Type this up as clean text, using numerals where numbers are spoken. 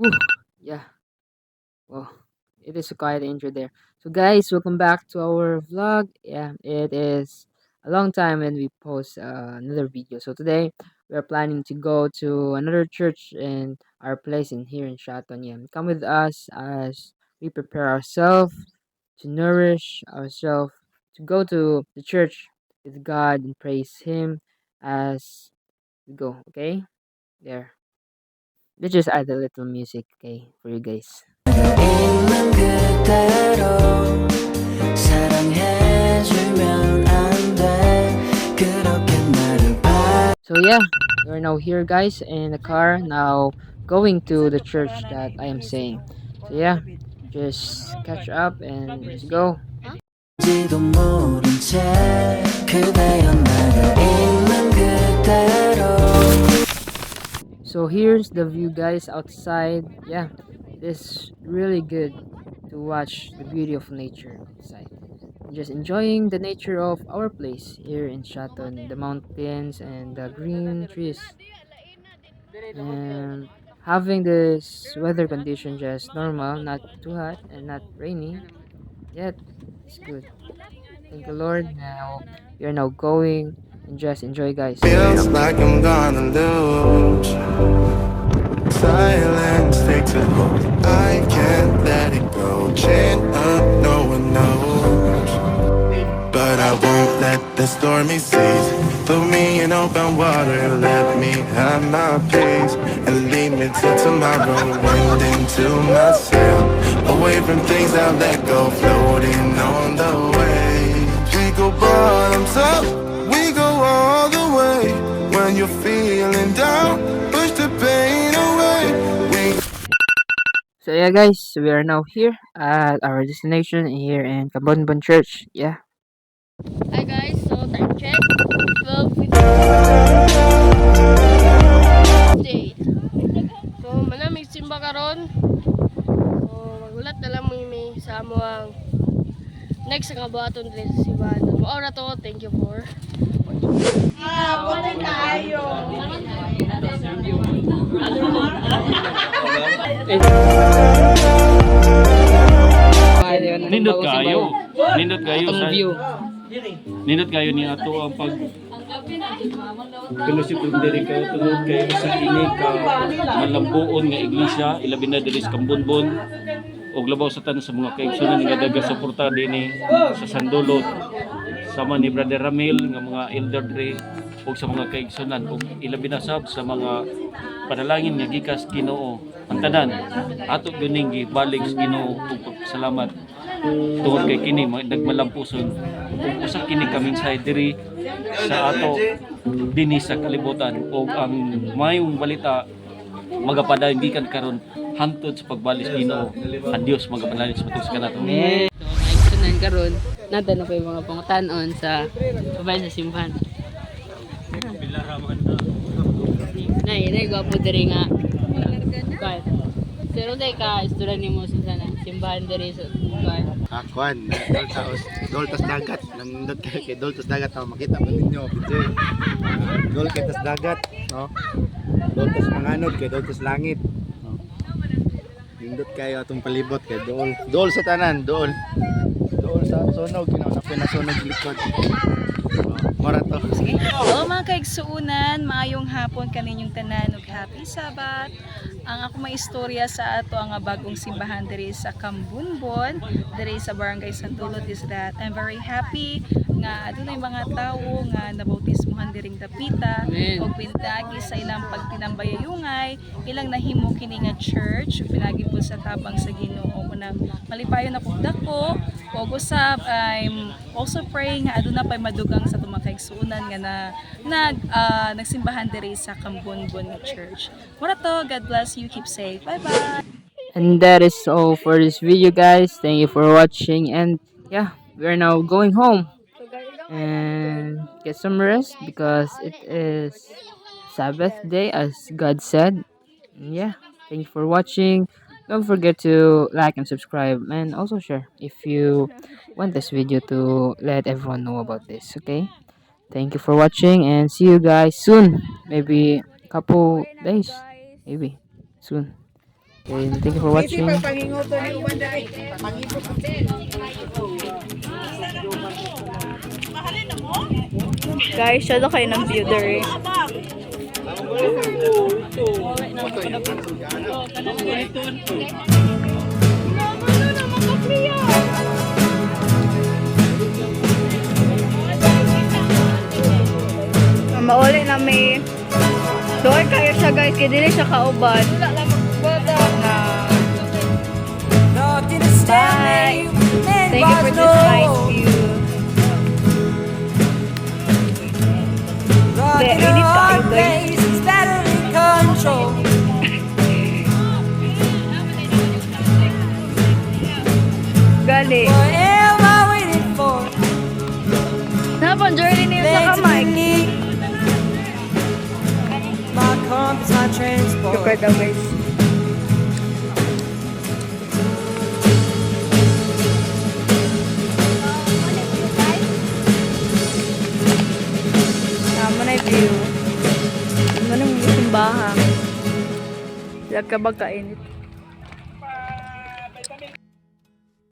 Whew, yeah. Well, it is a quiet intro there. So, guys, welcome back to our vlog. Yeah, it is a long time when we post another video. So today we are planning to go to another church in our place in here in Shaton. Yeah, come with us as we prepare ourselves to nourish ourselves to go to the church with God and praise Him as we go. Okay, there. Let's just add a little music, okay, for you guys. 있는 그대로 사랑해주면 안 돼. 그렇게 나를 So yeah, we're now here, guys, in the car now going to the church that I am saying. So yeah, just catch up and let's go. 바라지도 모른 채 그대여 나를 있는 그대로. So here's the view, guys, outside. Yeah, it is really good to watch the beauty of nature outside. Just enjoying the nature of our place here in Shaton, the mountains and the green trees. And having this weather condition just normal, not too hot and not rainy, yet it's good. Thank you, Lord. Now we are now going and just enjoy, guys. Feels like I'm gonna lose. Silence takes a hold. I can't let it go. Chin up, no one knows. But I won't let the stormy seas put me in open water. Let me have my peace and lead me till tomorrow. Wind into my sail, away from things I'll let go. Floating on the waves. We go bottoms up, we go all the way. When you're feeling down, push the pain away. So yeah, guys, we are now here at our destination here in Kabonbon Church. Yeah. Hi guys, so time check 12:58. So manamig simba karon. So magulat na lang may sa amo ang next sa kabuhaton dili sa simbahan. Mao na to, thank you for Nindot kayo. Nindot kayo Atong sa view. nindot kayo ni ato ang pag Pinusit kung diri kayo tungod kayo sa kini ka malambuon nga iglesia ilabi na diri sa Kambunbon og labaw sa tanan sa mga kaigsunan nga daga suporta dinhi sa Sandulot sama ni Brother Ramil nga mga elder diri og sa mga kaigsunan og ilabi na sab sa mga panalangin nga gikas Ginoo ang tanan ato gining gibalik sa Ginoo ug pagpasalamat tungod kay kini nagmalampuson ug usa kini kaming side diri sa ato dinhi sa kalibutan ug ang mayong balita magapadayon gikan karon hangtod sa pagbalis Ginoo ang Dios magapadayon sa matug sa kanato. So, maigsunan karon nata na pa yung mga pangutanon sa babay sa simbahan. Nay gwapo diri nga. Kahit pero dai ka istorya nimo sa simbahan diri sa kahit Kwan, Doltas Dagat. Nandun kayo kay Doltas Dagat. Makita ba ninyo? Dol kay Tas Dagat. No? Doltas Manganod kay Doltas Langit. No? Nindot kayo atong palibot kay Dol. Dol sa tanan, Dol. Dol sa sunog. Na pinasunog likod. Mara to. Hello mga kaigsuunan, maayong hapon kaninyong tanan ug happy Sabat. Ang ako may istorya sa ato ang bagong simbahan diri sa Kambunbon, diri sa Barangay Santulot is that I'm very happy nga adunay mga tawo nga nabautismuhan diring dapita Amen. ug pintagi sa ilang pagtinambayayungay, ilang nahimo kini nga church ug pinagi po sa tabang sa Ginoo na malipayon na pud dako ug usab I'm also praying nga aduna pay madugang sa tumang kaigsuunan nga nagsimbahan diri sa Kambunbon nga church. Mura to, God bless you, keep safe. Bye bye. And that is all for this video, guys. Thank you for watching and yeah, we are now going home and get some rest because it is Sabbath day as God said. And yeah, thank you for watching. Don't forget to like and subscribe and also share if you want this video to let everyone know about this, okay? Thank you for watching and see you guys soon. Maybe a couple days. Maybe soon. And thank you for watching. Guys, shadow kayo ng view there. Mauli na may doon kayo siya guys, kaya dili siya kauban. Na bye. Thank you for this nice view. Init kayo guys. Gali. Napon journey niyo sa kamay. Look at the guys. Naman na view. Naman ang simbahan. Sila ka ba kainit?